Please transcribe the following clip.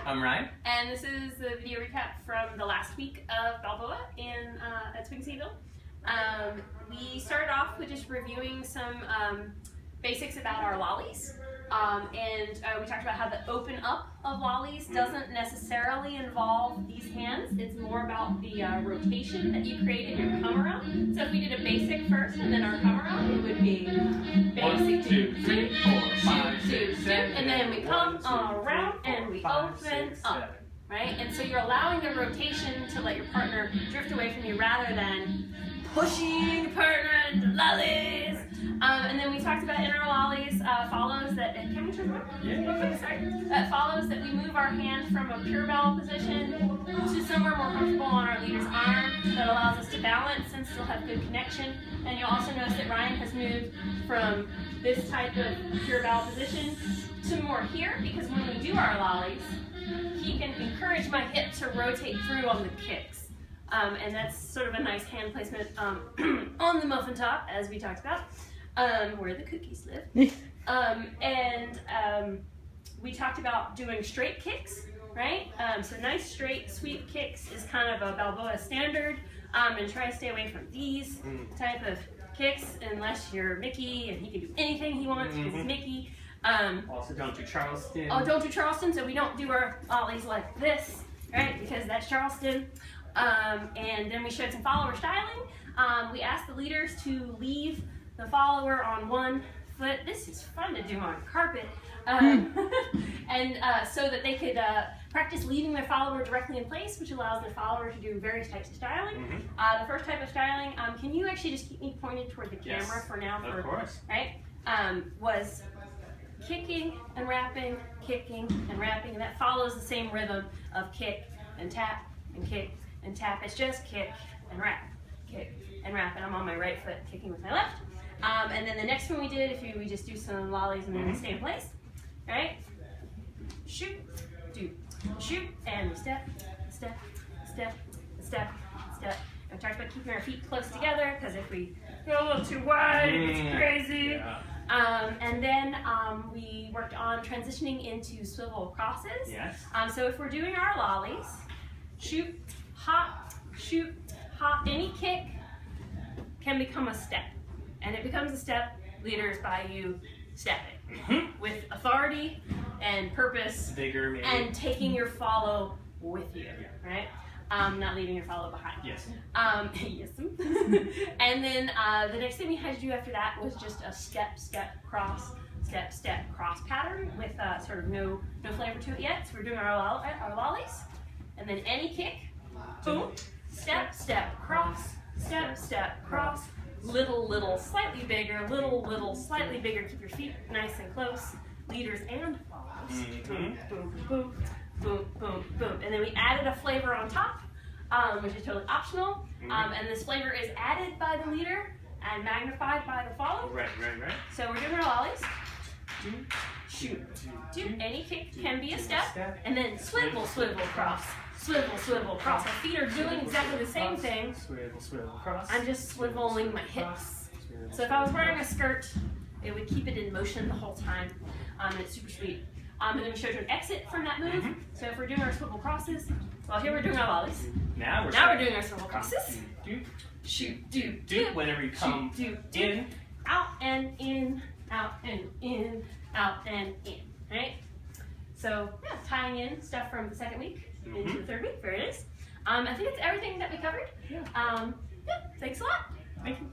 I'm Ryan. And this is the video recap from the last week of Balboa at Spring-Seaville. We started off with just reviewing some basics about our lollies. We talked about how the open up of lollies doesn't necessarily involve these hands. It's more about the rotation that you create in your come around. So if we did a basic first and then our come around, it would be basic 1, 2, 3, 4, 5, 6, 7, and then we come around and we open up. Right? And so you're allowing the rotation to let your partner drift away from you rather than pushing your partner into lollies. And then we talked about in our lollies follows that, can we turn on? Yeah. Sorry. That follows that we move our hand from a pure bell position to somewhere more comfortable on our leader's arm that allows us to balance and still have good connection. And you'll also notice that Ryan has moved from this type of pure bell position to more here, because when we do our lollies, he can encourage my hip to rotate through on the kicks. And that's sort of a nice hand placement on the muffin top, as we talked about, where the cookies live. We talked about doing straight kicks, right? So nice straight sweep kicks is kind of a Balboa standard, and try to stay away from these type of kicks unless you're Mickey and he can do anything he wants because he's Mickey. Also, don't do Charleston. Oh, don't do Charleston, so we don't do our ollies like this, right? Because that's Charleston. And then we showed some follower styling. We asked the leaders to leave the follower on one foot. This is fun to do on carpet. So that they could practice leaving their follower directly in place, which allows the follower to do various types of styling. The first type of styling, can you actually just keep me pointed toward the camera for now? Of course. Right? Was kicking and wrapping, and that follows the same rhythm of kick and tap and kick and tap. It's just kick and wrap, and I'm on my right foot kicking with my left. And then the next one we did, we just do some lollies and then we stay in place, right? Shoot, do, shoot, and we step, step, step, step, step. And we talked about keeping our feet close together, because if we go a little too wide, it's crazy. Yeah. And then we worked on transitioning into swivel crosses. Yes. So if we're doing our lollies, shoot, hop, any kick can become a step. And it becomes a step, leaders, by you stepping with authority and purpose, vigor, maybe, and taking your follow with you, right? Not leaving your follow behind. Yes. Yes. And then the next thing we had to do after that was just a step, cross pattern with sort of no flavor to it yet. So we're doing our lollies, and then any kick, boom, step, cross, step, cross, little, slightly bigger, little, slightly bigger. Keep your feet nice and close, leaders and follows. Boom, boom, boom, boom, boom, boom. And then we added a flavor on top, which is totally optional. And this flavor is added by the leader and magnified by the follow. Right. So we're doing our lollies. Shoot, do. Any kick can be a step, and then swivel, cross. Swivel, cross. Our feet are doing exactly the same thing. Swivel, cross. I'm just swiveling my hips. So if I was wearing a skirt, it would keep it in motion the whole time. And it's super sweet. And then we showed you an exit from that move. So if we're doing our swivel crosses, well, here we're doing our lollies. Now we're doing our swivel crosses. Shoot, do. Whenever you come in, out and in, out and in, out and in. Right? So yeah, tying in stuff from the second week into the third week. Very nice. I think that's everything that we covered. Yeah, thanks a lot. Thank you.